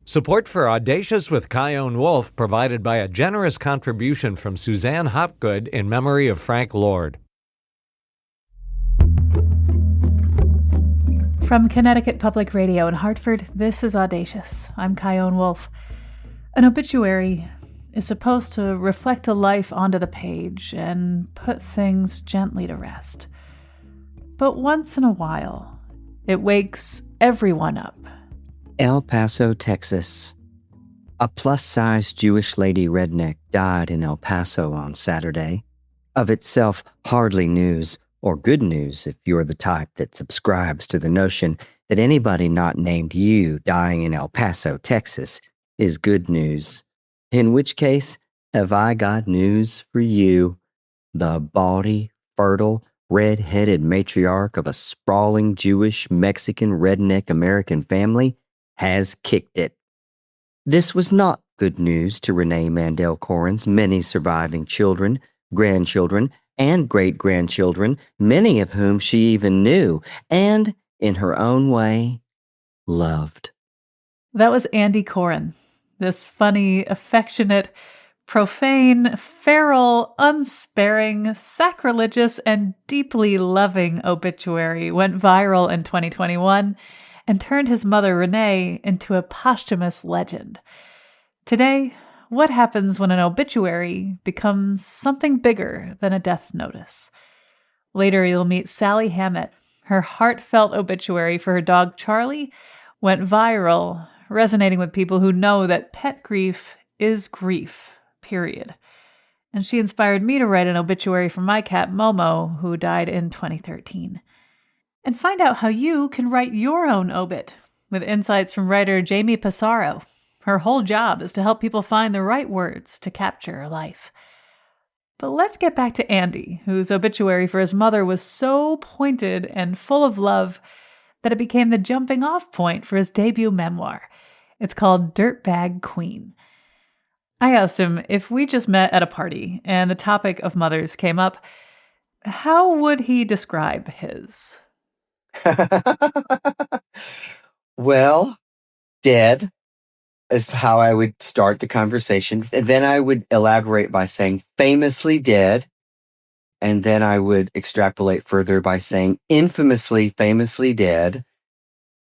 Support for Audacious with Chion Wolf provided by a generous contribution from Suzanne Hopgood in memory of Frank Lord. From Connecticut Public Radio in Hartford, this is Audacious. I'm Chion Wolf. An obituary is supposed to reflect a life onto the page and put things gently to rest. But once in a while, it wakes everyone up. El Paso, Texas. A plus-size Jewish lady redneck died in El Paso on Saturday. Of itself, hardly news, or good news if you're the type that subscribes to the notion that anybody not named you dying in El Paso, Texas, is good news. In which case, have I got news for you. The bawdy, fertile, red-headed matriarch of a sprawling Jewish, Mexican, redneck American family has kicked it. This was not good news to Renee Mandel Corren's many surviving children, grandchildren, and great-grandchildren, many of whom she even knew, and, in her own way, loved. That was Andy Corren, this funny, affectionate, profane, feral, unsparing, sacrilegious, and deeply loving obituary went viral in 2021 and turned his mother Renee into a posthumous legend. Today, what happens when an obituary becomes something bigger than a death notice? Later, you'll meet Sallie Hammett. Her heartfelt obituary for her dog Charlie went viral, resonating with people who know that pet grief is grief, period. And she inspired me to write an obituary for my cat Momo, who died in 2013. And find out how you can write your own obit with insights from writer Jamie Passaro. Her whole job is to help people find the right words to capture a life. But let's get back to Andy, whose obituary for his mother was so pointed and full of love that it became the jumping-off point for his debut memoir. It's called Dirtbag Queen. I asked him if we just met at a party and the topic of mothers came up, how would he describe his? Well, dead is how I would start the conversation. And then I would elaborate by saying famously dead. And then I would extrapolate further by saying infamously, famously dead.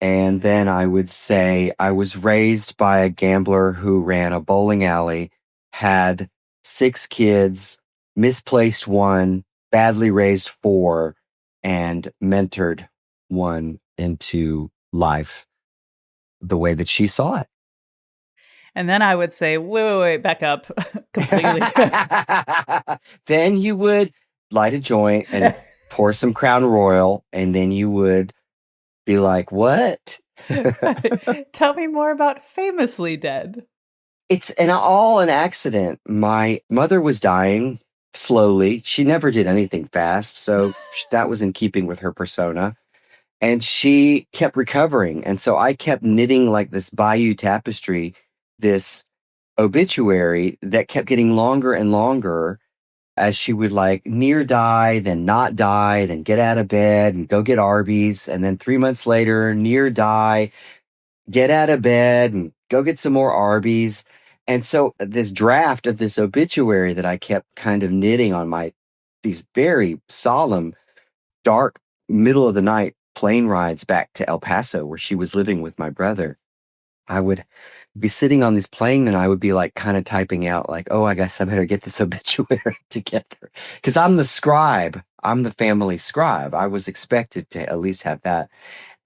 And then I would say I was raised by a gambler who ran a bowling alley, had 6 kids, misplaced 1, badly raised 4, and mentored 1 into life the way that she saw it. And then I would say, wait, back up completely. Then you would light a joint and pour some Crown Royal, and then you would be like, what? Tell me more about famously dead. It's all an accident. My mother was dying slowly. She never did anything fast, so that was in keeping with her persona. And she kept recovering. And so I kept knitting like this Bayou tapestry, this obituary that kept getting longer and longer as she would like near die, then not die, then get out of bed and go get Arby's. And then 3 months later, near die, get out of bed and go get some more Arby's. And so this draft of this obituary that I kept kind of knitting on these very solemn, dark, middle of the night plane rides back to El Paso where she was living with my brother. I would be sitting on this plane and I would be like kind of typing out like, oh, I guess I better get this obituary together. Because I'm the scribe. I'm the family scribe. I was expected to at least have that.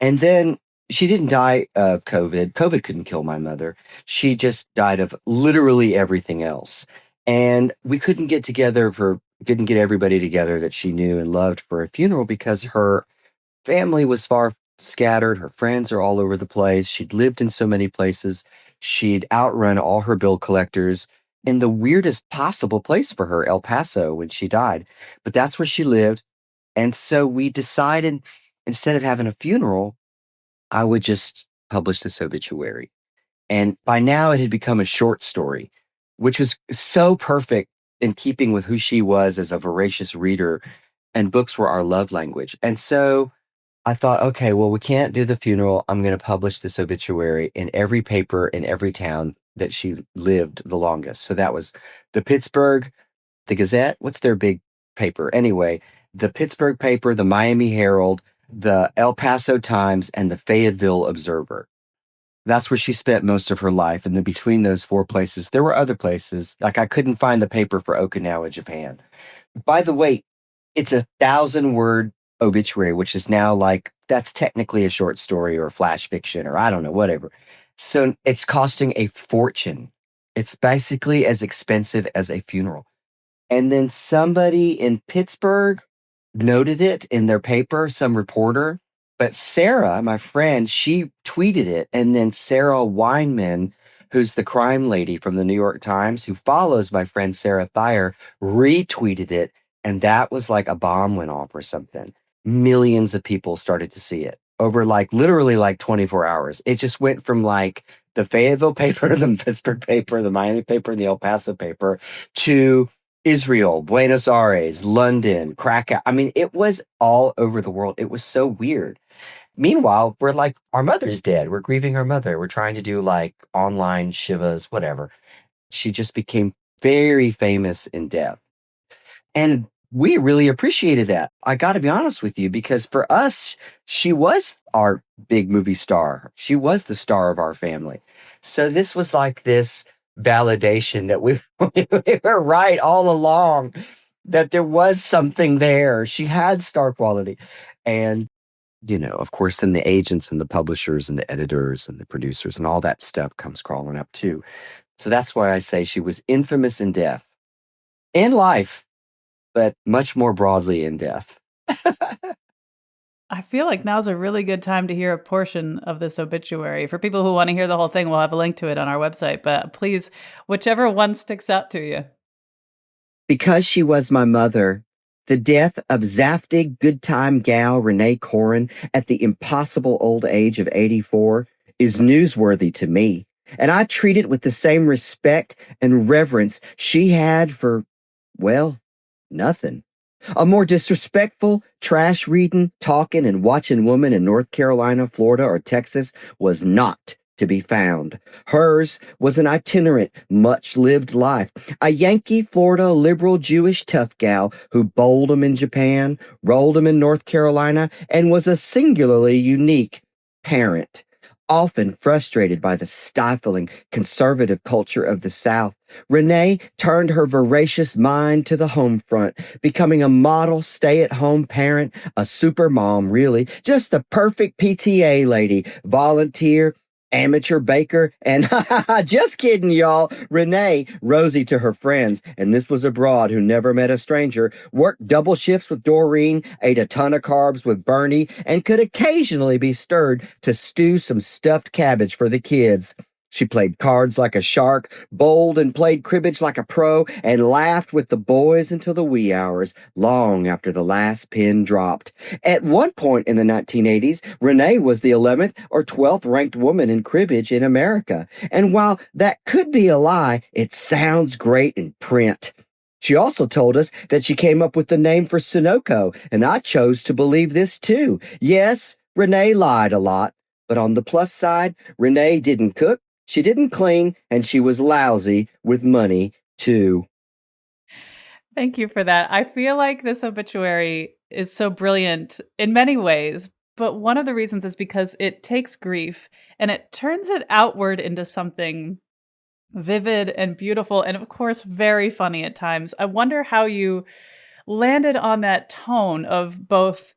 And then she didn't die of COVID. COVID couldn't kill my mother. She just died of literally everything else. And we couldn't get everybody together that she knew and loved for a funeral because her family was far scattered. Her friends are all over the place. She'd lived in so many places. She'd outrun all her bill collectors in the weirdest possible place for her, El Paso, when she died. But that's where she lived. And so we decided, instead of having a funeral, I would just publish this obituary. And by now it had become a short story, which was so perfect in keeping with who she was as a voracious reader, and books were our love language. And so I thought, okay, well, we can't do the funeral. I'm going to publish this obituary in every paper in every town that she lived the longest. So that was the Pittsburgh, the Gazette. What's their big paper? Anyway, the Pittsburgh paper, the Miami Herald, the El Paso Times, and the Fayetteville Observer. That's where she spent most of her life. And then between those four places, there were other places. Like I couldn't find the paper for Okinawa, Japan. By the way, it's 1,000-word obituary, which is now like, that's technically a short story or flash fiction or I don't know, whatever. So it's costing a fortune. It's basically as expensive as a funeral. And then somebody in Pittsburgh noted it in their paper, some reporter. But Sarah, my friend, she tweeted it. And then Sarah Weinman, who's the crime lady from the New York Times, who follows my friend Sarah Thayer, retweeted it. And that was like a bomb went off or something. Millions of people started to see it over like literally like 24 hours. It just went from like the Fayetteville paper, the Pittsburgh paper, the Miami paper, and the El Paso paper to Israel, Buenos Aires, London, Krakow. I mean, it was all over the world. It was so weird. Meanwhile, we're like, our mother's dead. We're grieving our mother. We're trying to do like online shivas, whatever. She just became very famous in death. And we really appreciated that. I got to be honest with you, because for us, she was our big movie star. She was the star of our family. So this was like this validation that we were right all along, that there was something there. She had star quality. And, of course, then the agents and the publishers and the editors and the producers and all that stuff comes crawling up too. So that's why I say she was infamous in death, in life, but much more broadly in death. I feel like now's a really good time to hear a portion of this obituary. For people who want to hear the whole thing, we'll have a link to it on our website. But please, whichever one sticks out to you. Because she was my mother, the death of Zaftig good time gal Renee Corren at the impossible old age of 84 is newsworthy to me, and I treat it with the same respect and reverence she had for, well, nothing. A more disrespectful, trash-reading, talking, and watching woman in North Carolina, Florida, or Texas was not to be found. Hers was an itinerant, much-lived life. A Yankee, Florida, liberal Jewish tough gal who bowled 'em in Japan, rolled 'em in North Carolina, and was a singularly unique parent. Often frustrated by the stifling conservative culture of the South, Renee turned her voracious mind to the home front, becoming a model stay-at-home parent, a super mom, really, just the perfect PTA lady, volunteer, amateur baker, and just kidding, y'all. Renee, Rosie to her friends, and this was a broad who never met a stranger, worked double shifts with Doreen, ate a ton of carbs with Bernie, and could occasionally be stirred to stew some stuffed cabbage for the kids. She played cards like a shark, bowled and played cribbage like a pro, and laughed with the boys until the wee hours, long after the last pin dropped. At one point in the 1980s, Renee was the 11th or 12th ranked woman in cribbage in America. And while that could be a lie, it sounds great in print. She also told us that she came up with the name for Sunoco, and I chose to believe this too. Yes, Renee lied a lot, but on the plus side, Renee didn't cook, she didn't clean, and she was lousy with money, too. Thank you for that. I feel like this obituary is so brilliant in many ways, but one of the reasons is because it takes grief and it turns it outward into something vivid and beautiful, and of course, very funny at times. I wonder how you landed on that tone of both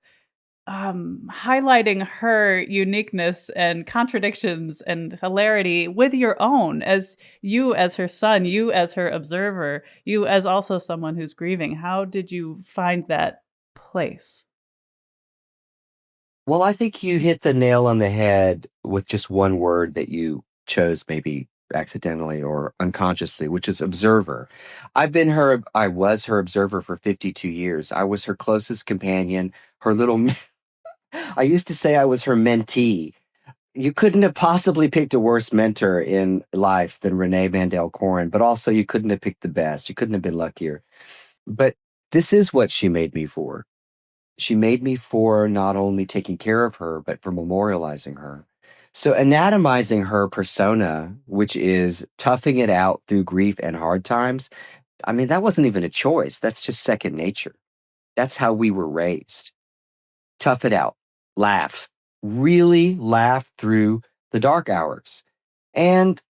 highlighting her uniqueness and contradictions and hilarity with your own, as you as her son, you as her observer, you as also someone who's grieving. How did you find that place? Well, I think you hit the nail on the head with just one word that you chose, maybe accidentally or unconsciously, which is observer. I was her observer for 52 years. I was her closest companion, her little, I used to say I was her mentee. You couldn't have possibly picked a worse mentor in life than Renee Mandel Corren, but also you couldn't have picked the best. You couldn't have been luckier. But this is what she made me for. She made me for not only taking care of her, but for memorializing her. So anatomizing her persona, which is toughing it out through grief and hard times, I mean, that wasn't even a choice. That's just second nature. That's how we were raised. Tough it out, laugh, really laugh through the dark hours. And,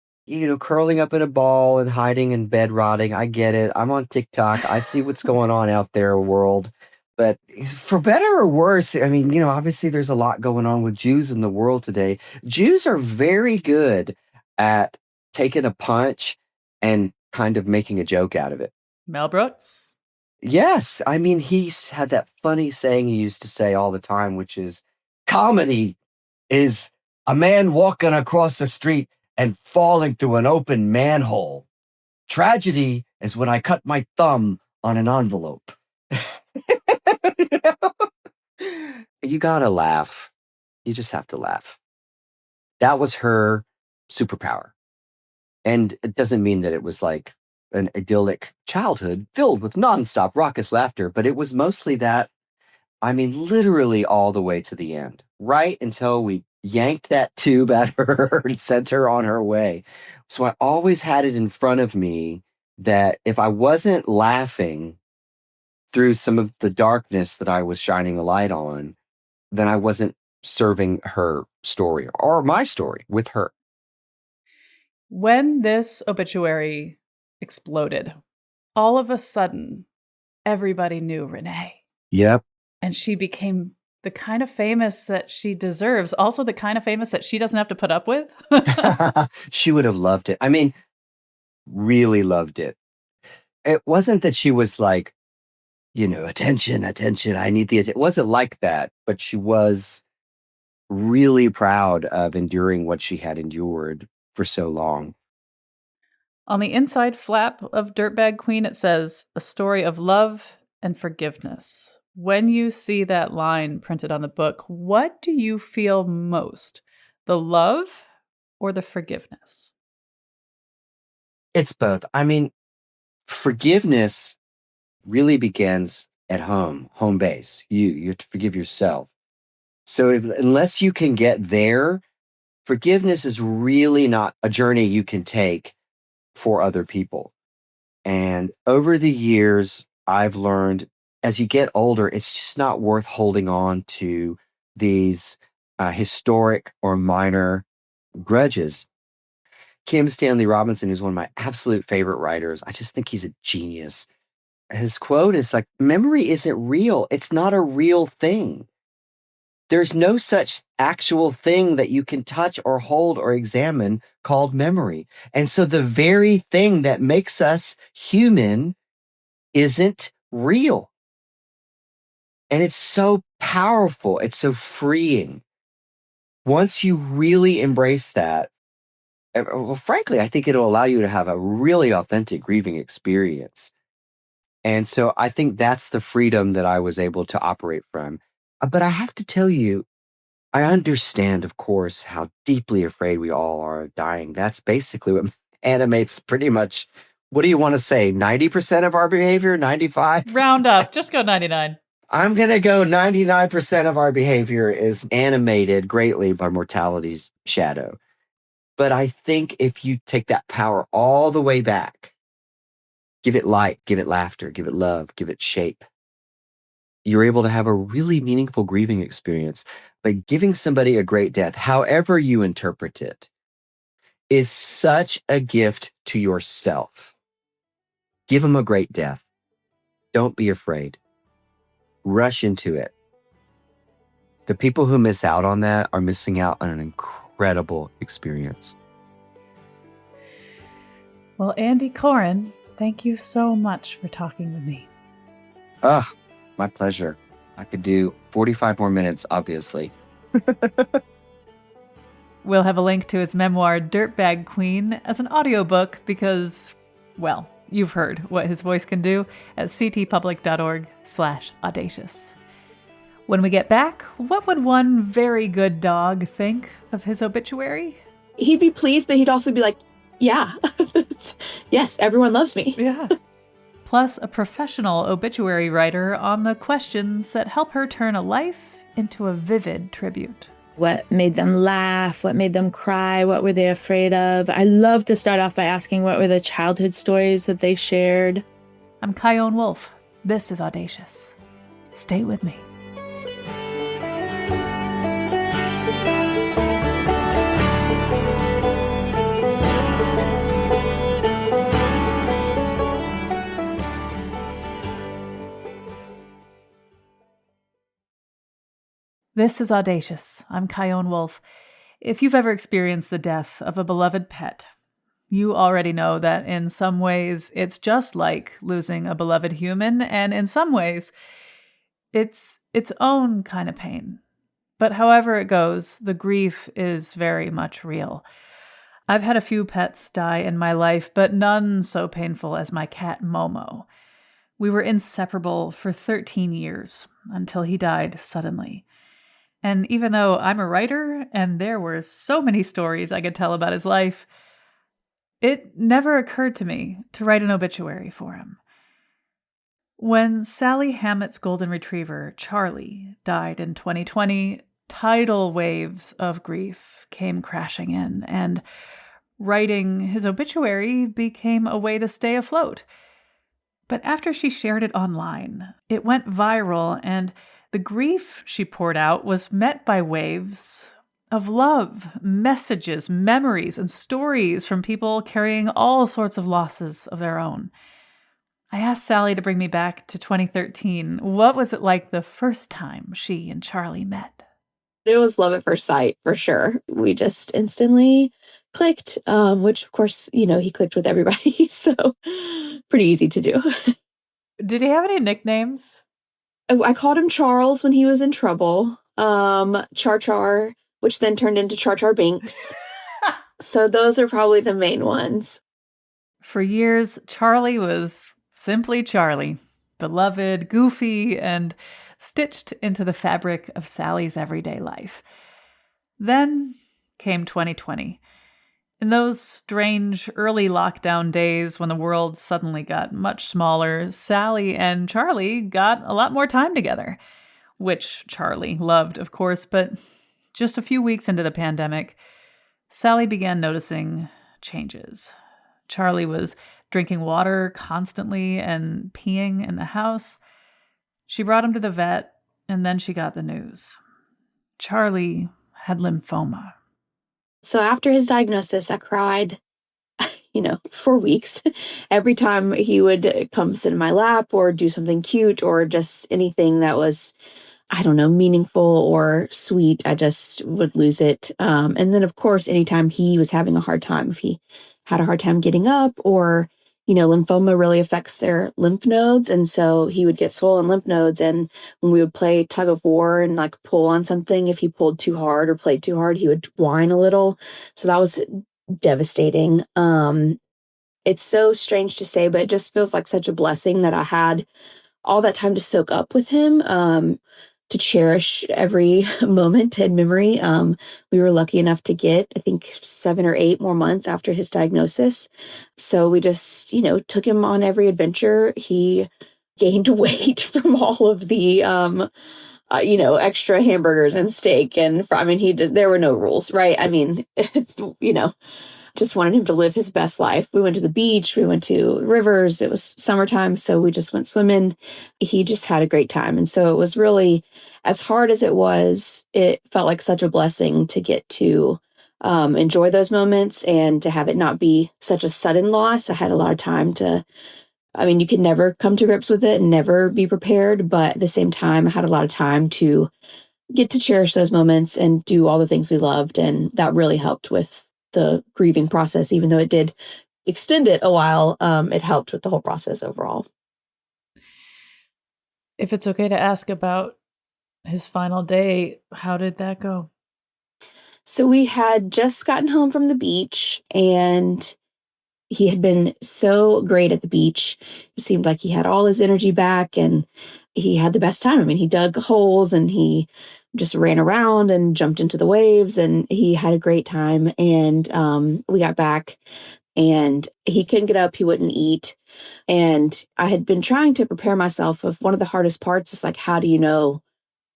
curling up in a ball and hiding in bed rotting. I get it. I'm on TikTok. I see what's going on out there, world. But for better or worse, I mean, obviously there's a lot going on with Jews in the world today. Jews are very good at taking a punch and kind of making a joke out of it. Mel Brooks. Yes. I mean, had that funny saying he used to say all the time, which is comedy is a man walking across the street and falling through an open manhole. Tragedy is when I cut my thumb on an envelope. You gotta laugh. You just have to laugh. That was her superpower. And it doesn't mean that it was like an idyllic childhood filled with nonstop raucous laughter, but it was mostly that, I mean, literally all the way to the end, right until we yanked that tube at her and sent her on her way. So I always had it in front of me that if I wasn't laughing through some of the darkness that I was shining a light on, then I wasn't serving her story or my story with her. When this obituary exploded, all of a sudden, everybody knew Renee. Yep. And she became the kind of famous that she deserves. Also the kind of famous that she doesn't have to put up with. She would have loved it. I mean, really loved it. It wasn't that she was like, attention, I need the attention. It wasn't like that, but she was really proud of enduring what she had endured for so long. On the inside flap of Dirtbag Queen, it says, a story of love and forgiveness. When you see that line printed on the book, what do you feel most? The love or the forgiveness? It's both. I mean, forgiveness really begins at home base. You have to forgive yourself. So unless you can get there, forgiveness is really not a journey you can take for other people. And over the years, I've learned as you get older, it's just not worth holding on to these historic or minor grudges. Kim Stanley Robinson is one of my absolute favorite writers. I just think he's a genius. His quote is like, memory isn't real. It's not a real thing. There's no such actual thing that you can touch or hold or examine called memory. And so the very thing that makes us human isn't real. And it's so powerful. It's so freeing. Once you really embrace that, well, frankly, I think it'll allow you to have a really authentic grieving experience. And so I think that's the freedom that I was able to operate from. But I have to tell you, I understand, of course, how deeply afraid we all are of dying. That's basically what animates pretty much, what do you want to say, 90% of our behavior, 95? Round up, just go 99. I'm going to go 99% of our behavior is animated greatly by mortality's shadow. But I think if you take that power all the way back, give it light, give it laughter, give it love, give it shape, you're able to have a really meaningful grieving experience. Like giving somebody a great death, however you interpret it, is such a gift to yourself. Give them a great death. Don't be afraid. Rush into it. The people who miss out on that are missing out on an incredible experience. Well, Andy Corren, thank you so much for talking with me. My pleasure. I could do 45 more minutes, obviously. We'll have a link to his memoir, Dirtbag Queen, as an audiobook because, well, you've heard what his voice can do at ctpublic.org/audacious. When we get back, what would one very good dog think of his obituary? He'd be pleased, but he'd also be like, yeah, yes, everyone loves me. Yeah. plus a professional obituary writer on the questions that help her turn a life into a vivid tribute. What made them laugh? What made them cry? What were they afraid of? I love to start off by asking what were the childhood stories that they shared. I'm Chion Wolf. This is Audacious. Stay with me. This is Audacious. I'm Chion Wolf. If you've ever experienced the death of a beloved pet, you already know that in some ways it's just like losing a beloved human, and in some ways it's its own kind of pain. But however it goes, the grief is very much real. I've had a few pets die in my life, but none so painful as my cat Momo. We were inseparable for 13 years until he died suddenly. And even though I'm a writer and there were so many stories I could tell about his life, it never occurred to me to write an obituary for him. When Sallie Hammett's golden retriever, Charlie, died in 2020, tidal waves of grief came crashing in, and writing his obituary became a way to stay afloat. But after she shared it online, it went viral, and the grief she poured out was met by waves of love, messages, memories, and stories from people carrying all sorts of losses of their own. I asked Sallie to bring me back to 2013. What was it like the first time she and Charlie met? It was love at first sight, for sure. We just instantly clicked, which, of course, he clicked with everybody, so pretty easy to do. Did he have any nicknames? I called him Charles when he was in trouble. Char Char, which then turned into Char Char Binks. So those are probably the main ones. For years, Charlie was simply Charlie, beloved, goofy, and stitched into the fabric of Sallie's everyday life. Then came 2020. In those strange early lockdown days when the world suddenly got much smaller, Sallie and Charlie got a lot more time together, which Charlie loved, of course, but just a few weeks into the pandemic, Sallie began noticing changes. Charlie was drinking water constantly and peeing in the house. She brought him to the vet, and then she got the news. Charlie had lymphoma. So after his diagnosis, I cried, for weeks. Every time he would come sit in my lap or do something cute or just anything that was, meaningful or sweet, I just would lose it. And then, of course, anytime he was having a hard time, if he had a hard time getting up or, lymphoma really affects their lymph nodes. And so he would get swollen lymph nodes. And when we would play tug of war and pull on something, if he pulled too hard or played too hard, he would whine a little. So that was devastating. It's so strange to say, but it just feels like such a blessing that I had all that time to soak up with him, to cherish every moment and memory. We were lucky enough to get, I think, 7 or 8 more months after his diagnosis. So we just, took him on every adventure. He gained weight from all of the, extra hamburgers and steak. And there were no rules, right? Just wanted him to live his best life. We went to the beach, we went to rivers. It was summertime, so we just went swimming. He just had a great time. And so it was really, as hard as it was, it felt like such a blessing to get to enjoy those moments and to have it not be such a sudden loss. I had a lot of time you could never come to grips with it and never be prepared. But at the same time, I had a lot of time to get to cherish those moments and do all the things we loved. And that really helped with the grieving process. Even though it did extend it a while, it helped with the whole process overall. If it's okay to ask about his final day, how did that go? So we had just gotten home from the beach, and he had been so great at the beach. It seemed like he had all his energy back and he had the best time. He dug holes and he just ran around and jumped into the waves, and he had a great time. And we got back and he couldn't get up. He wouldn't eat. And I had been trying to prepare myself of one of the hardest parts is like, how do you know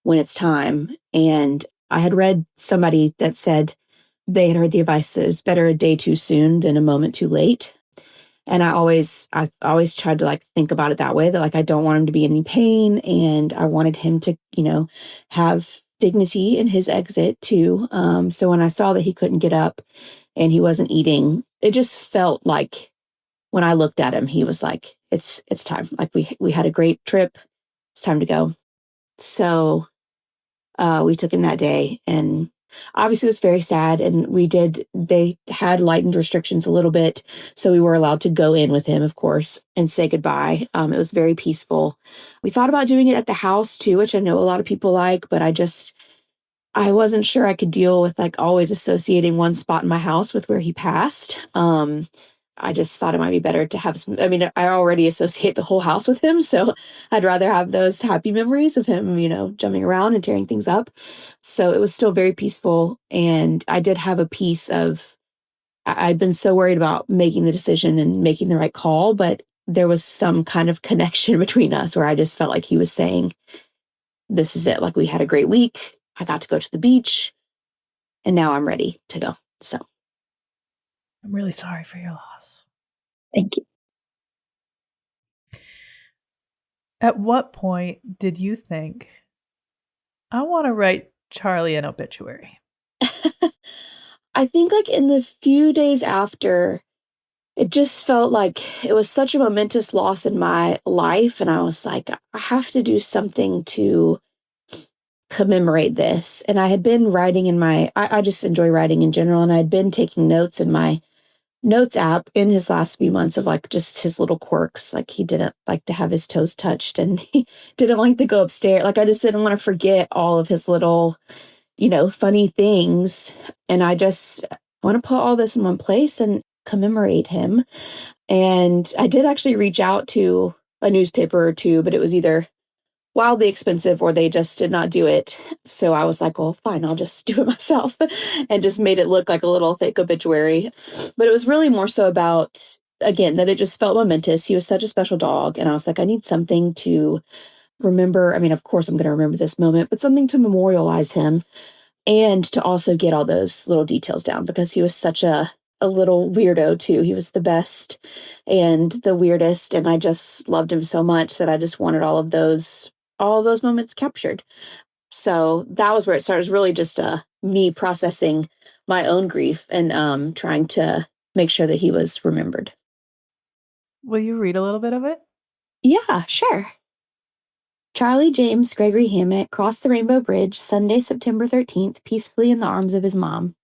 when it's time? And I had read somebody that said they had heard the advice that it's better a day too soon than a moment too late. And I always tried to like think about it that way, that like, I don't want him to be in any pain. And I wanted him to, have dignity in his exit too. So when I saw that he couldn't get up and he wasn't eating, it just felt like when I looked at him, he was like, it's time. Like we had a great trip. It's time to go. So we took him that day, and obviously it was very sad. And they had lightened restrictions a little bit. So we were allowed to go in with him, of course, and say goodbye. It was very peaceful. We thought about doing it at the house too, which I know a lot of people like, but I wasn't sure I could deal with like always associating one spot in my house with where he passed. I just thought it might be better to have I already associate the whole house with him. So I'd rather have those happy memories of him, jumping around and tearing things up. So it was still very peaceful. And I did have a piece of, I'd been so worried about making the decision and making the right call, but there was some kind of connection between us where I just felt like he was saying, this is it. Like, we had a great week. I got to go to the beach and now I'm ready to go. So I'm really sorry for your loss. thank you. At what point did you think, I want to write Charlie an obituary? I think like in the few days after, it just felt like it was such a momentous loss in my life. And I was like, I have to do something to commemorate this. And I had been writing I just enjoy writing in general. And I'd been taking notes in my notes app in his last few months of like just his little quirks. Like, he didn't like to have his toes touched, and he didn't like to go upstairs. Like, I just didn't want to forget all of his little, funny things. And I just want to put all this in one place and commemorate him. And I did actually reach out to a newspaper or two, but it was either wildly expensive or they just did not do it. So I was like, well, fine, I'll just do it myself, and just made it look like a little fake obituary. But it was really more so about, again, that it just felt momentous. He was such a special dog. And I was like, I need something to remember. I mean, of course I'm going to remember this moment, but something to memorialize him and to also get all those little details down, because he was such a little weirdo too. He was the best and the weirdest. And I just loved him so much that I just wanted all of those moments captured. So that was where it started. It was really just me processing my own grief and trying to make sure that he was remembered. Will you read a little bit of it? Yeah, sure. Charlie James Gregory Hammett crossed the Rainbow Bridge Sunday, September 13th, peacefully in the arms of his mom.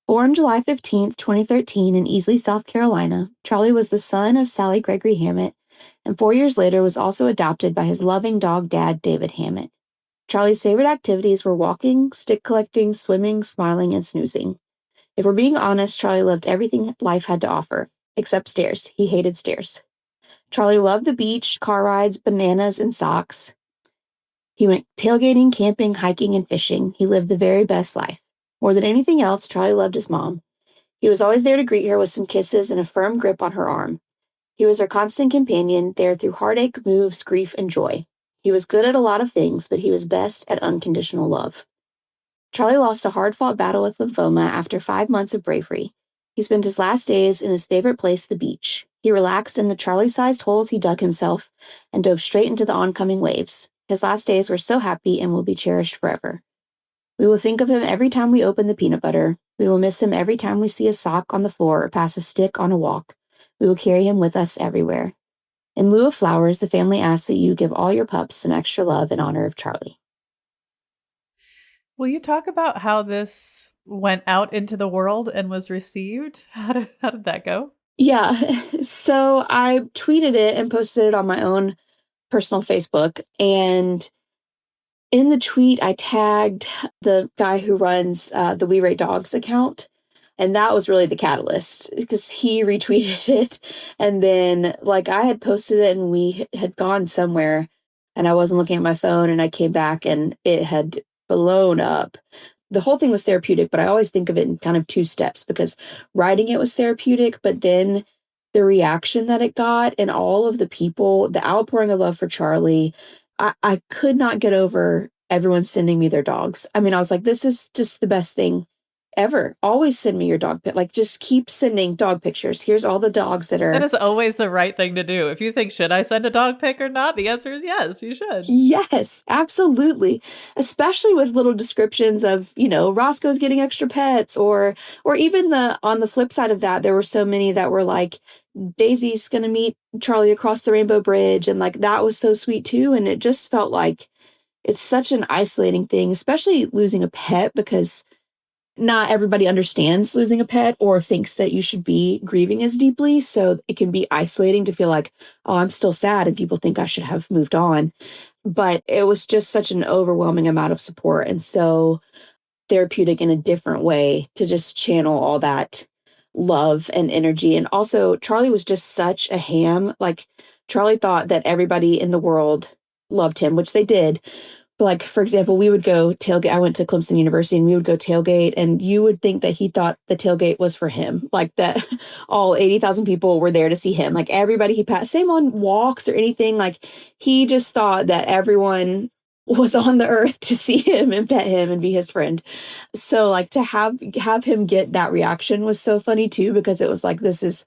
Born July 15th, 2013 in Easley, South Carolina, Charlie was the son of Sallie Gregory Hammett, and 4 years later was also adopted by his loving dog dad, David Hammett. Charlie's favorite activities were walking, stick collecting, swimming, smiling, and snoozing. If we're being honest, Charlie loved everything life had to offer, except stairs. He hated stairs. Charlie loved the beach, car rides, bananas, and socks. He went tailgating, camping, hiking, and fishing. He lived the very best life. More than anything else, Charlie loved his mom. He was always there to greet her with some kisses and a firm grip on her arm. He was her constant companion, there through heartache, moves, grief, and joy. He was good at a lot of things, but he was best at unconditional love. Charlie lost a hard-fought battle with lymphoma after 5 months of bravery. He spent his last days in his favorite place, the beach. He relaxed in the Charlie-sized holes he dug himself and dove straight into the oncoming waves. His last days were so happy and will be cherished forever. We will think of him every time we open the peanut butter. We will miss him every time we see a sock on the floor or pass a stick on a walk. We will carry him with us everywhere. In lieu of flowers, the family asks that you give all your pups some extra love in honor of Charlie. Will you talk about how this went out into the world and was received? How did that go? Yeah, so I tweeted it and posted it on my own personal Facebook. And in the tweet, I tagged the guy who runs the We Rate Dogs account. And that was really the catalyst, because he retweeted it. And then I had posted it and we had gone somewhere and I wasn't looking at my phone, and I came back and it had blown up. The whole thing was therapeutic, but I always think of it in kind of two steps, because writing it was therapeutic, but then the reaction that it got and all of the people, the outpouring of love for Charlie, I could not get over everyone sending me their dogs. I mean, I was like, this is just the best thing ever. Always send me your dog like just keep sending dog pictures. Here's all the dogs that That are. is always the right thing to do. If you think, should I send a dog pic or not? The answer is yes, you should. Yes, absolutely. Especially with little descriptions of, Roscoe's getting extra pets or even on the flip side of that, there were so many that were like Daisy's going to meet Charlie across the Rainbow Bridge, and like that was so sweet too, and it just felt like it's such an isolating thing, especially losing a pet, because not everybody understands losing a pet or thinks that you should be grieving as deeply. So it can be isolating to feel like, oh, I'm still sad and people think I should have moved on. But it was just such an overwhelming amount of support and so therapeutic in a different way to just channel all that love and energy. And also, Charlie was just such a ham. Like, Charlie thought that everybody in the world loved him, which they did. Like, for example, we would go tailgate. I went to Clemson University and we would go tailgate, and you would think that he thought the tailgate was for him, like that all 80,000 people were there to see him. Like, everybody he passed, same on walks or anything. Like, he just thought that everyone was on the earth to see him and pet him and be his friend. So, like, to have him get that reaction was so funny too, because it was like, this is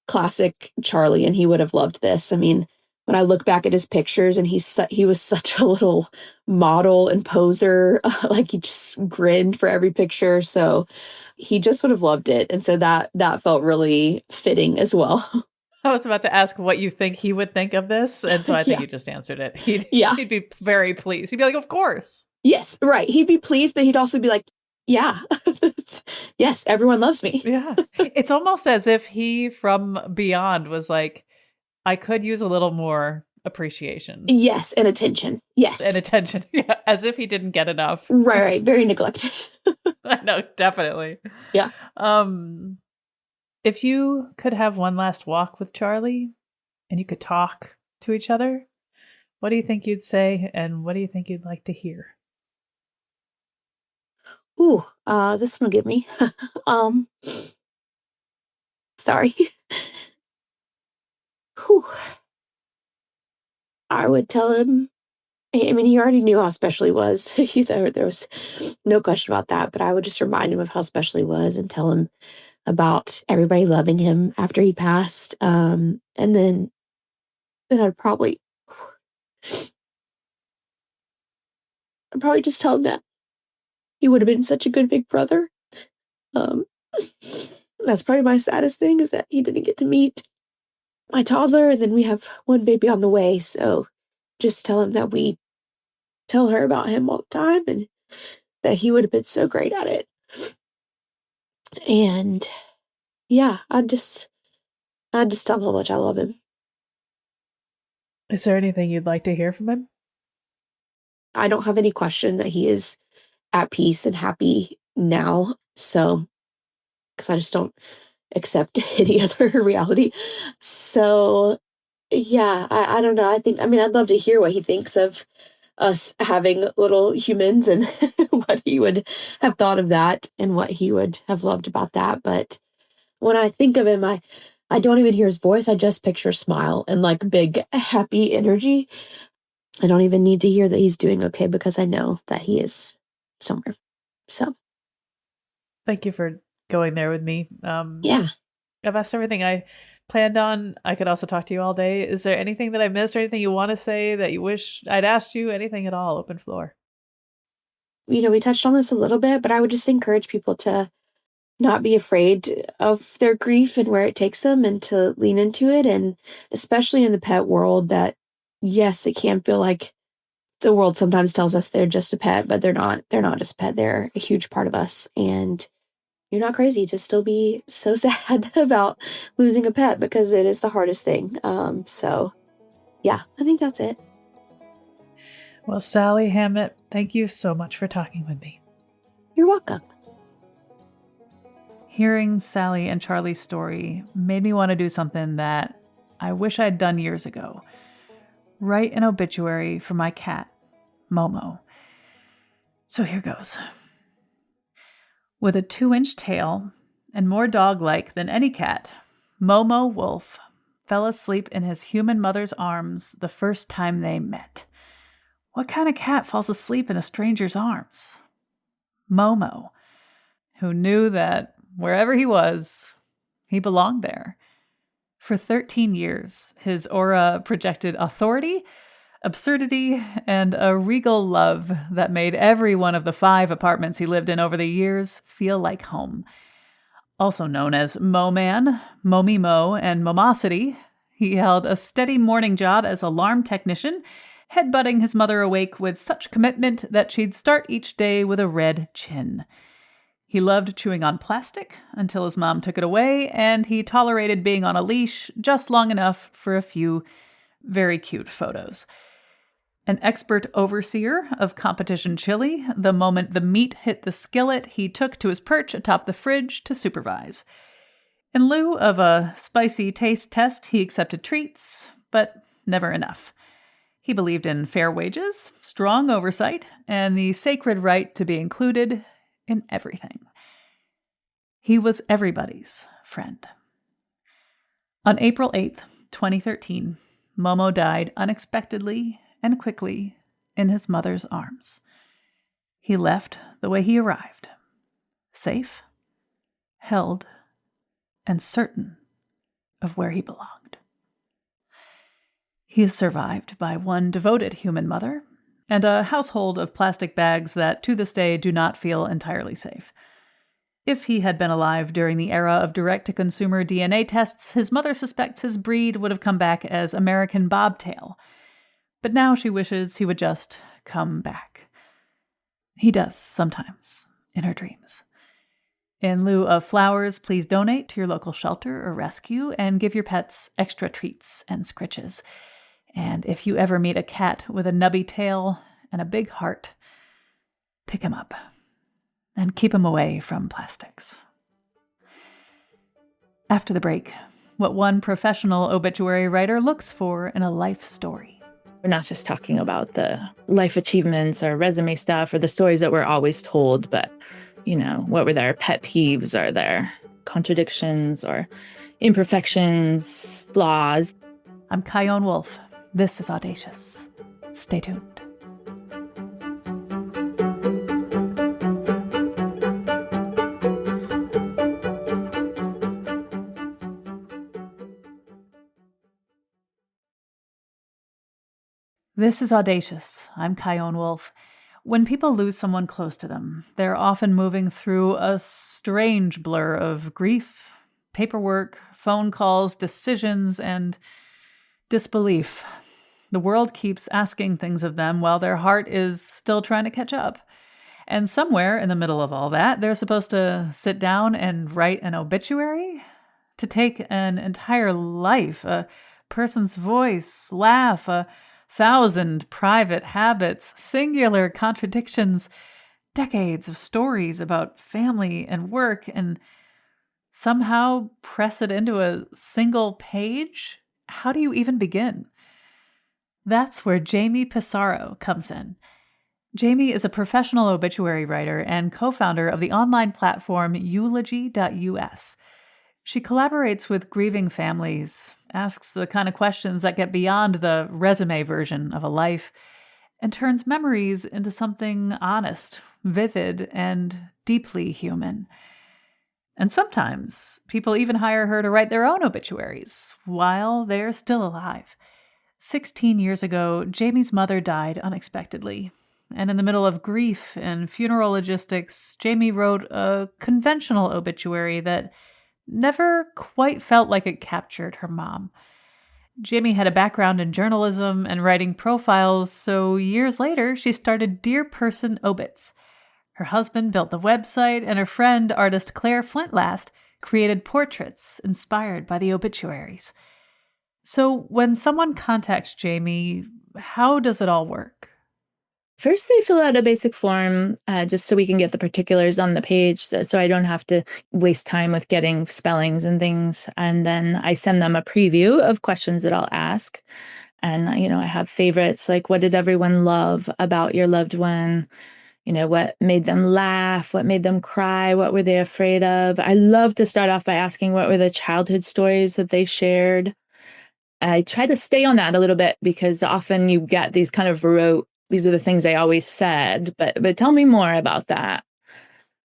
classic Charlie, and he would have loved this. I mean, when I look back at his pictures, and he was such a little model and poser, like he just grinned for every picture. So he just would have loved it. And so that felt really fitting as well. I was about to ask what you think he would think of this. And so I think Yeah. you just answered it. He'd be very pleased. He'd be like, of course. Yes, right. He'd be pleased, but he'd also be like, yeah, yes, everyone loves me. Yeah. It's almost as if he from beyond was like, I could use a little more appreciation. Yes, and attention. Yes. And attention. Yeah, as if he didn't get enough. Right. Very neglected. I know, definitely. Yeah. If you could have one last walk with Charlie and you could talk to each other, what do you think you'd say and what do you think you'd like to hear? Ooh, this one will get me. Sorry. Whew. I would tell him, I mean, he already knew how special he was. There was no question about that, but I would just remind him of how special he was and tell him about everybody loving him after he passed. And then I'd probably just tell him that he would have been such a good big brother. That's probably my saddest thing, is that he didn't get to meet my toddler, and then we have one baby on the way. So just tell him that we tell her about him all the time and that he would have been so great at it. And yeah, I'd just tell him how much I love him. Is there anything you'd like to hear from him? I don't have any question that he is at peace and happy now. So, because I just don't accept any other reality. So, yeah, I don't know. I'd love to hear what he thinks of us having little humans and what he would have thought of that and what he would have loved about that. But when I think of him, I don't even hear his voice. I just picture a smile and like big happy energy. I don't even need to hear that he's doing okay, because I know that he is somewhere. So Thank you for going there with me. yeah. I've asked everything I planned on. I could also talk to you all day. Is there anything that I missed or anything you want to say that you wish I'd asked you? Anything at all? Open floor. We touched on this a little bit, but I would just encourage people to not be afraid of their grief and where it takes them, and to lean into it. And especially in the pet world, that yes, it can feel like the world sometimes tells us they're just a pet, but they're not just a pet. They're a huge part of us. And you're not crazy to still be so sad about losing a pet, because it is the hardest thing. So yeah, I think that's it. Well, Sallie Hammett, thank you so much for talking with me. You're welcome. Hearing Sallie and Charlie's story made me want to do something that I wish I'd done years ago. Write an obituary for my cat, Momo. So here goes. With a 2-inch tail and more dog-like than any cat, Momo Wolf fell asleep in his human mother's arms the first time they met. What kind of cat falls asleep in a stranger's arms? Momo, who knew that wherever he was, he belonged there. For 13 years, his aura projected authority, absurdity, and a regal love that made every one of the 5 apartments he lived in over the years feel like home. Also known as Mo-Man, Momi Mo, and Momosity, he held a steady morning job as alarm technician, headbutting his mother awake with such commitment that she'd start each day with a red chin. He loved chewing on plastic until his mom took it away, and he tolerated being on a leash just long enough for a few very cute photos. An expert overseer of competition chili, the moment the meat hit the skillet, he took to his perch atop the fridge to supervise. In lieu of a spicy taste test, he accepted treats, but never enough. He believed in fair wages, strong oversight, and the sacred right to be included in everything. He was everybody's friend. On April 8th, 2013, Momo died unexpectedly and quickly in his mother's arms. He left the way he arrived, safe, held, and certain of where he belonged. He is survived by one devoted human mother and a household of plastic bags that to this day do not feel entirely safe. If he had been alive during the era of direct-to-consumer DNA tests, his mother suspects his breed would have come back as American bobtail. But now she wishes he would just come back. He does sometimes, in her dreams. In lieu of flowers, please donate to your local shelter or rescue and give your pets extra treats and scritches. And if you ever meet a cat with a nubby tail and a big heart, pick him up and keep him away from plastics. After the break, what one professional obituary writer looks for in a life story. We're not just talking about the life achievements or resume stuff or the stories that we're always told, but, what were their pet peeves? Are there contradictions or imperfections, flaws? I'm Chion Wolf. This is Audacious. Stay tuned. This is Audacious. I'm Chion Wolf. When people lose someone close to them, they're often moving through a strange blur of grief, paperwork, phone calls, decisions, and disbelief. The world keeps asking things of them while their heart is still trying to catch up. And somewhere in the middle of all that, they're supposed to sit down and write an obituary? To take an entire life, a person's voice, laugh, 1,000 private habits, singular contradictions, decades of stories about family and work, and somehow press it into a single page? How do you even begin? That's where Jamie Passaro comes in. Jamie is a professional obituary writer and co-founder of the online platform eulogy.us. She collaborates with grieving families, asks the kind of questions that get beyond the resume version of a life, and turns memories into something honest, vivid, and deeply human. And sometimes people even hire her to write their own obituaries while they're still alive. 16 years ago, Jamie's mother died unexpectedly. And in the middle of grief and funeral logistics, Jamie wrote a conventional obituary that never quite felt like it captured her mom. Jamie had a background in journalism and writing profiles, so years later, she started Dear Person Obits. Her husband built the website, and her friend, artist Claire Flintlast, created portraits inspired by the obituaries. So when someone contacts Jamie, how does it all work? First, they fill out a basic form just so we can get the particulars on the page so I don't have to waste time with getting spellings and things. And then I send them a preview of questions that I'll ask. And, I have favorites like, what did everyone love about your loved one? What made them laugh, what made them cry, what were they afraid of. I love to start off by asking what were the childhood stories that they shared. I try to stay on that a little bit because often you get these kind of rote, these are the things I always said, but tell me more about that.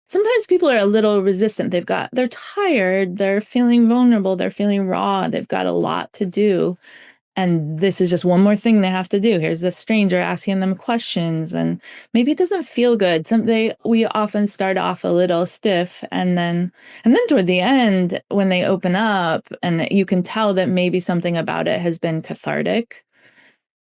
Sometimes people are a little resistant. They're tired, they're feeling vulnerable, they're feeling raw, they've got a lot to do. And this is just one more thing they have to do. Here's this stranger asking them questions, and maybe it doesn't feel good. We often start off a little stiff, and then toward the end, when they open up, and you can tell that maybe something about it has been cathartic.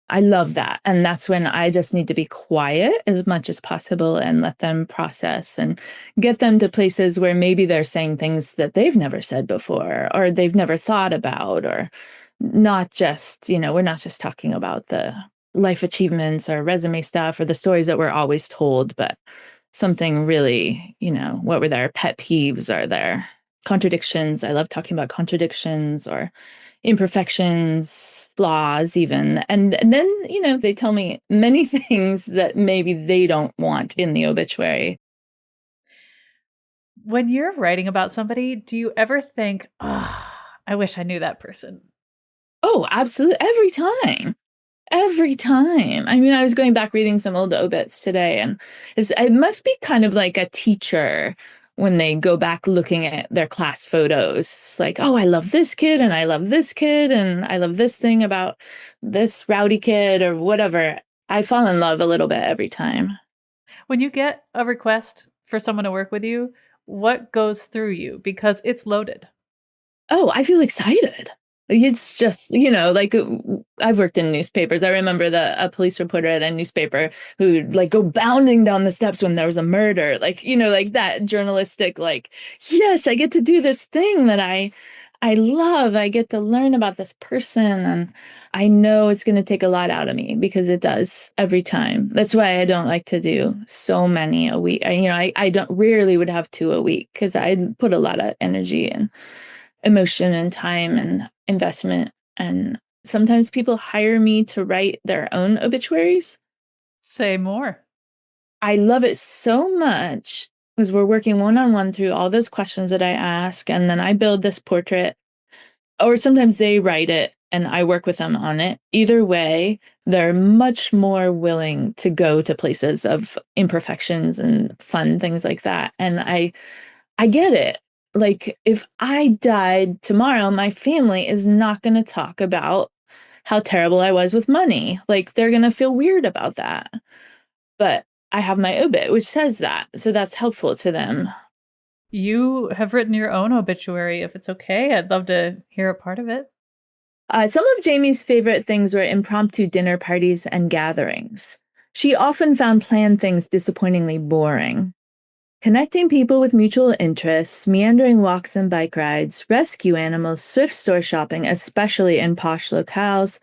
I love that. And that's when I just need to be quiet as much as possible and let them process and get them to places where maybe they're saying things that they've never said before or they've never thought about, or not just, we're not just talking about the life achievements or resume stuff or the stories that we're always told, but something really, what were their pet peeves or their contradictions. I love talking about contradictions or imperfections, flaws even. And then, they tell me many things that maybe they don't want in the obituary. When you're writing about somebody, do you ever think, oh, I wish I knew that person? Oh, absolutely. Every time. Every time. I mean, I was going back reading some old obits today, and it must be kind of like a teacher when they go back looking at their class photos. Like, oh, I love this kid, and I love this kid, and I love this thing about this rowdy kid, or whatever. I fall in love a little bit every time. When you get a request for someone to work with you, what goes through you? Because it's loaded. Oh, I feel excited. It's just, like I've worked in newspapers. I remember a police reporter at a newspaper who'd like go bounding down the steps when there was a murder, like, like that journalistic, like, yes, I get to do this thing that I love. I get to learn about this person, and I know it's going to take a lot out of me because it does every time. That's why I don't like to do so many a week. I don't rarely would have 2 a week because I put a lot of energy and emotion and time and investment. And sometimes people hire me to write their own obituaries. Say more. I love it so much because we're working one-on-one through all those questions that I ask. And then I build this portrait, or sometimes they write it and I work with them on it. Either way, they're much more willing to go to places of imperfections and fun things like that. And I get it. Like, if I died tomorrow, my family is not going to talk about how terrible I was with money. Like, they're going to feel weird about that. But I have my obit, which says that. So that's helpful to them. You have written your own obituary. If it's okay, I'd love to hear a part of it. Some of Jamie's favorite things were impromptu dinner parties and gatherings. She often found planned things disappointingly boring. Connecting people with mutual interests, meandering walks and bike rides, rescue animals, thrift store shopping, especially in posh locales,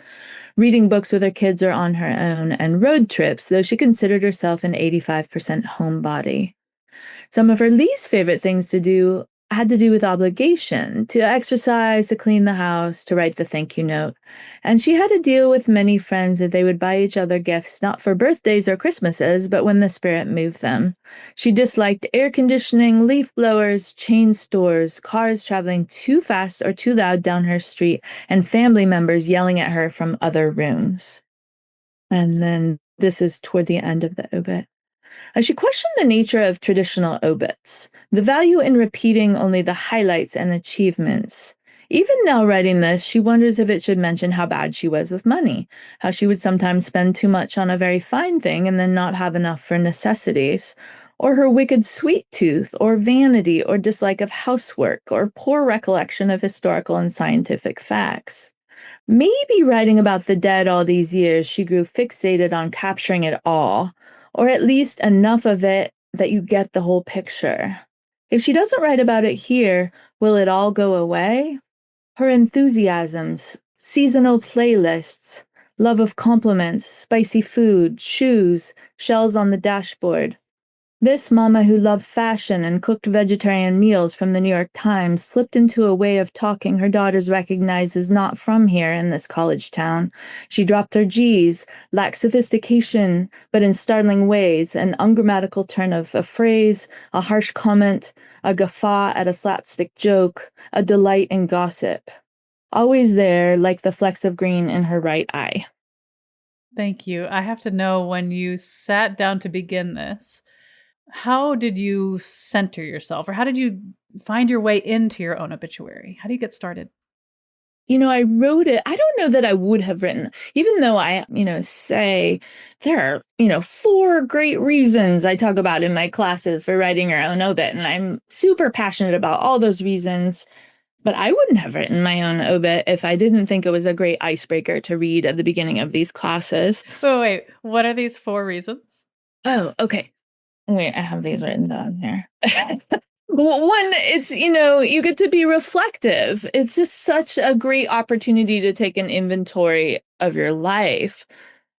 reading books with her kids or on her own, and road trips, though she considered herself an 85% homebody. Some of her least favorite things to do had to do with obligation, to exercise, to clean the house, to write the thank you note. And she had to deal with many friends that they would buy each other gifts not for birthdays or Christmases, but when the spirit moved them. She disliked air conditioning, leaf blowers, chain stores, cars traveling too fast or too loud down her street, and family members yelling at her from other rooms. And then this is toward the end of the obit. She questioned the nature of traditional obits, the value in repeating only the highlights and achievements. Even now writing this, she wonders if it should mention how bad she was with money, how she would sometimes spend too much on a very fine thing and then not have enough for necessities, or her wicked sweet tooth, or vanity, or dislike of housework, or poor recollection of historical and scientific facts. Maybe writing about the dead all these years, she grew fixated on capturing it all, or at least enough of it that you get the whole picture. If she doesn't write about it here, will it all go away? Her enthusiasms, seasonal playlists, love of compliments, spicy food, shoes, shells on the dashboard. This mama who loved fashion and cooked vegetarian meals from the New York Times slipped into a way of talking her daughters recognized as not from here in this college town. She dropped her G's, lacked sophistication, but in startling ways, an ungrammatical turn of a phrase, a harsh comment, a guffaw at a slapstick joke, a delight in gossip. Always there, like the flecks of green in her right eye. Thank you. I have to know, when you sat down to begin this, how did you center yourself, or how did you find your way into your own obituary? How do you get started? I wrote it. I don't know that I would have written, even though I, say there are, 4 great reasons I talk about in my classes for writing your own obit. And I'm super passionate about all those reasons. But I wouldn't have written my own obit if I didn't think it was a great icebreaker to read at the beginning of these classes. Wait. What are these 4 reasons? Oh, okay. Wait, I have these written down here. Well, one, it's, you get to be reflective. It's just such a great opportunity to take an inventory of your life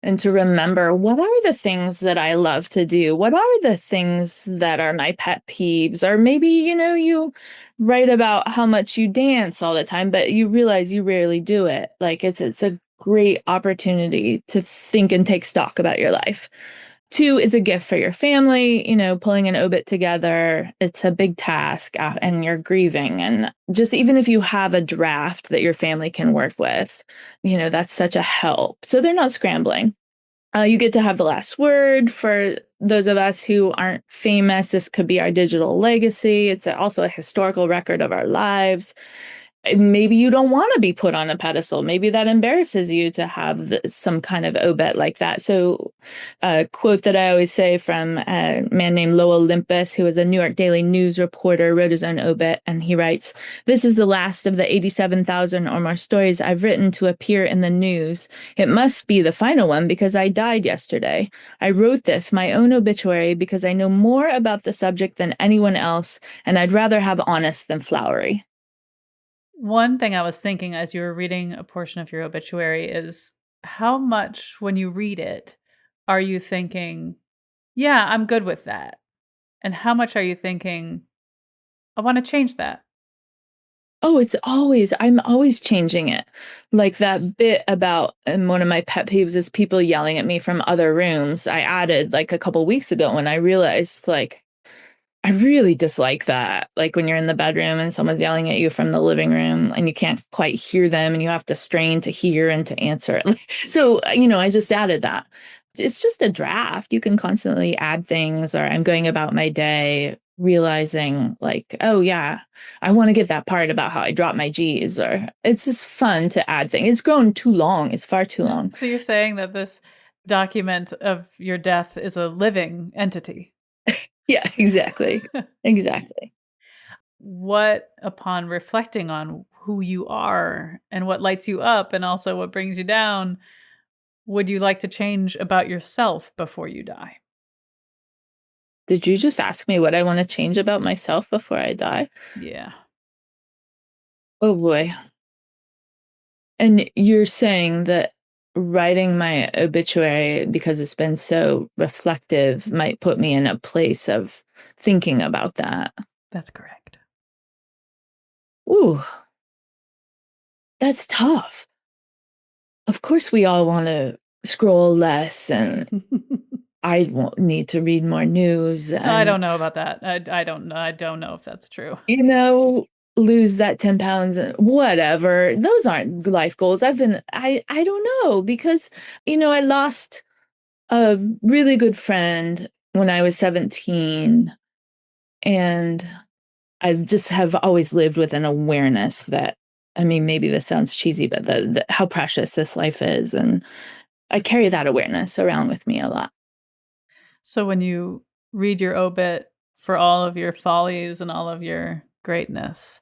and to remember, what are the things that I love to do? What are the things that are my pet peeves? Or maybe, you write about how much you dance all the time, but you realize you rarely do it. Like it's a great opportunity to think and take stock about your life. 2 is a gift for your family, pulling an obit together. It's a big task and you're grieving. And just even if you have a draft that your family can work with, that's such a help. So they're not scrambling. You get to have the last word. For those of us who aren't famous, this could be our digital legacy. It's also a historical record of our lives. Maybe you don't want to be put on a pedestal. Maybe that embarrasses you to have some kind of obit like that. So a quote that I always say from a man named Lowell Olympus, who was a New York Daily News reporter, wrote his own obit, and he writes, "This is the last of the 87,000 or more stories I've written to appear in the news. It must be the final one because I died yesterday. I wrote this, my own obituary, because I know more about the subject than anyone else, and I'd rather have honest than flowery." One thing I was thinking as you were reading a portion of your obituary is, how much, when you read it, are you thinking, yeah, I'm good with that? And how much are you thinking, I want to change that? Oh, I'm always changing it. Like that bit about, and one of my pet peeves is people yelling at me from other rooms. I added like a couple weeks ago when I realized, like, I really dislike that. Like when you're in the bedroom and someone's yelling at you from the living room and you can't quite hear them and you have to strain to hear and to answer it. So, I just added that. It's just a draft. You can constantly add things, or I'm going about my day realizing like, oh yeah, I want to get that part about how I dropped my G's, or it's just fun to add things. It's grown too long. It's far too long. So you're saying that this document of your death is a living entity? Yeah, exactly. Exactly. What, upon reflecting on who you are and what lights you up and also what brings you down, would you like to change about yourself before you die? Did you just ask me what I want to change about myself before I die? Yeah. Oh boy. And you're saying that writing my obituary, because it's been so reflective, might put me in a place of thinking about that. That's correct. Ooh, that's tough. Of course, we all want to scroll less, and I won't need to read more news. I And, don't know about that. I don't know. I don't know if that's true. lose that 10 pounds, whatever. Those aren't life goals. I don't know, because, I lost a really good friend when I was 17. And I just have always lived with an awareness that, I mean, maybe this sounds cheesy, but how precious this life is. And I carry that awareness around with me a lot. So when you read your obit for all of your follies and all of your greatness,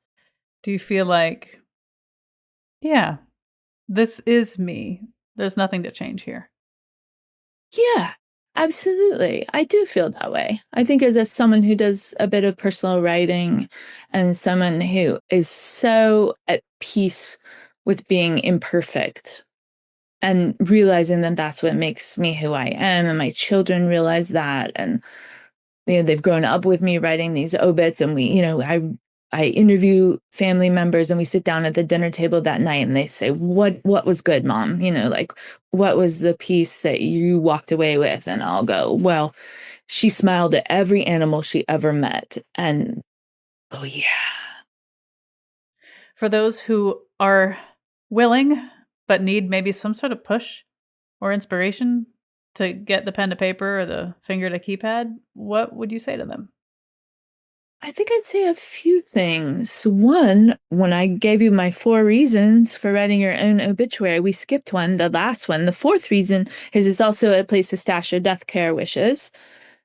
do you feel like, yeah, this is me? There's nothing to change here. Yeah, absolutely. I do feel that way. I think as someone who does a bit of personal writing and someone who is so at peace with being imperfect and realizing that that's what makes me who I am, and my children realize that, and they've grown up with me writing these obits, and I interview family members, and we sit down at the dinner table that night, and they say, what was good, Mom? Like, what was the piece that you walked away with? And I'll go, well, she smiled at every animal she ever met. And oh yeah. For those who are willing but need maybe some sort of push or inspiration to get the pen to paper or the finger to keypad, what would you say to them? I think I'd say a few things. One, when I gave you my 4 reasons for writing your own obituary, we skipped one, the last one. The 4th reason is it's also a place to stash your death care wishes.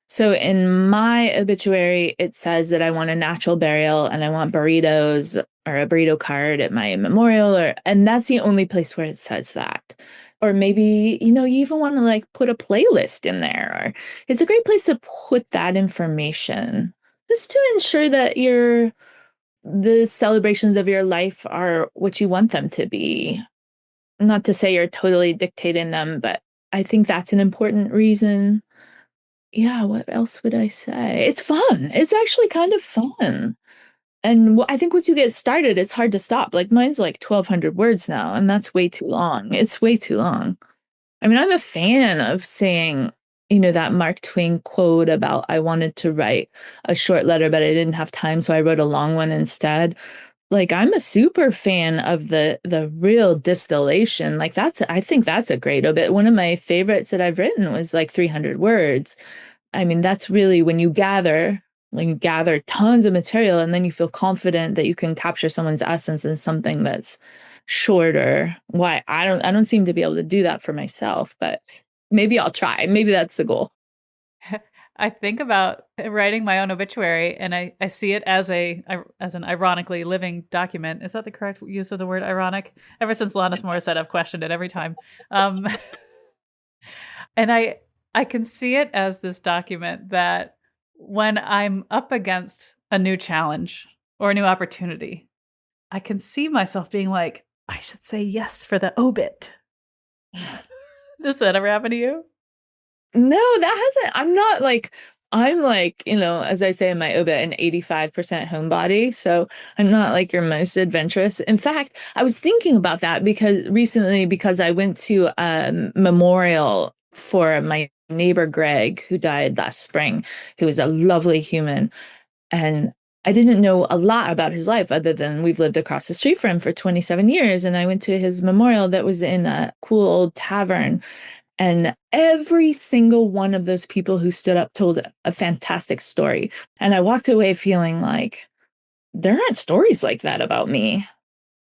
So in my obituary, it says that I want a natural burial and I want burritos or a burrito card at my memorial, and that's the only place where it says that. Or maybe, you even want to like put a playlist in there, or it's a great place to put that information just to ensure that the celebrations of your life are what you want them to be. Not to say you're totally dictating them, but I think that's an important reason. Yeah, what else would I say? It's fun. It's actually kind of fun. And I think once you get started, it's hard to stop. Like mine's like 1,200 words now, and that's way too long. It's way too long. I mean, I'm a fan of saying, that Mark Twain quote about I wanted to write a short letter, but I didn't have time, so I wrote a long one instead. Like, I'm a super fan of the real distillation. Like, I think that's a great obit. One of my favorites that I've written was like 300 words. I mean, that's really when you gather tons of material, and then you feel confident that you can capture someone's essence in something that's shorter. Why? I don't seem to be able to do that for myself, but maybe I'll try. Maybe that's the goal. I think about writing my own obituary, and I see it as an ironically living document. Is that the correct use of the word ironic? Ever since Alanis Morissette, I've questioned it every time. And I can see it as this document that when I'm up against a new challenge or a new opportunity, I can see myself being like, I should say yes for the obit. Does that ever happen to you? No, that hasn't. I'm like, as I say in my obit, an 85% homebody. So I'm not like your most adventurous. In fact, I was thinking about that because I went to a memorial for my neighbor, Greg, who died last spring, who was a lovely human. And I didn't know a lot about his life other than we've lived across the street from him for 27 years. And I went to his memorial that was in a cool old tavern. And every single one of those people who stood up told a fantastic story. And I walked away feeling like there aren't stories like that about me.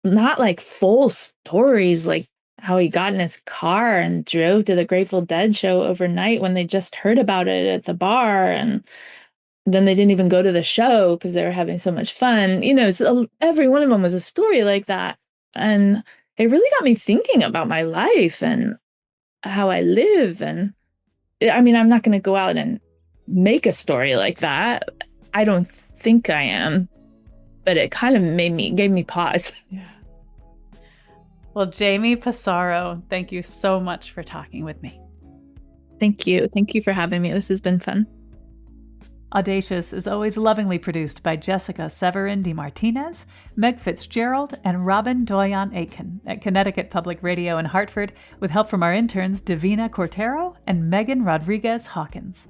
Not like full stories, like how he got in his car and drove to the Grateful Dead show overnight when they just heard about it at the bar. And then they didn't even go to the show because they were having so much fun. So every one of them was a story like that. And it really got me thinking about my life and how I live. And I mean, I'm not going to go out and make a story like that. I don't think I am, but it kind of gave me pause. Yeah. Well, Jamie Passaro, thank you so much for talking with me. Thank you. Thank you for having me. This has been fun. Audacious is always lovingly produced by Jessica Severin DeMartinez, Meg Fitzgerald, and Robin Doyon Aitken at Connecticut Public Radio in Hartford, with help from our interns Davina Cortero and Megan Rodriguez Hawkins.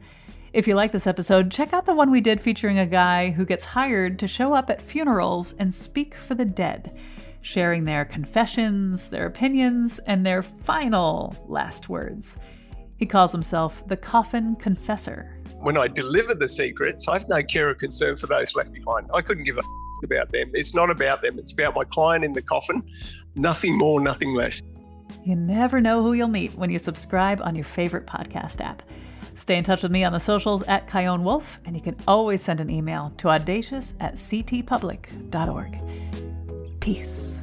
If you like this episode, check out the one we did featuring a guy who gets hired to show up at funerals and speak for the dead, sharing their confessions, their opinions, and their final last words. He calls himself the Coffin Confessor. When I deliver the secrets, I have no care or concern for those left behind. I couldn't give a about them. It's not about them. It's about my client in the coffin. Nothing more, nothing less. You never know who you'll meet when you subscribe on your favorite podcast app. Stay in touch with me on the socials at Chion Wolf, and you can always send an email to audacious@ctpublic.org. Peace.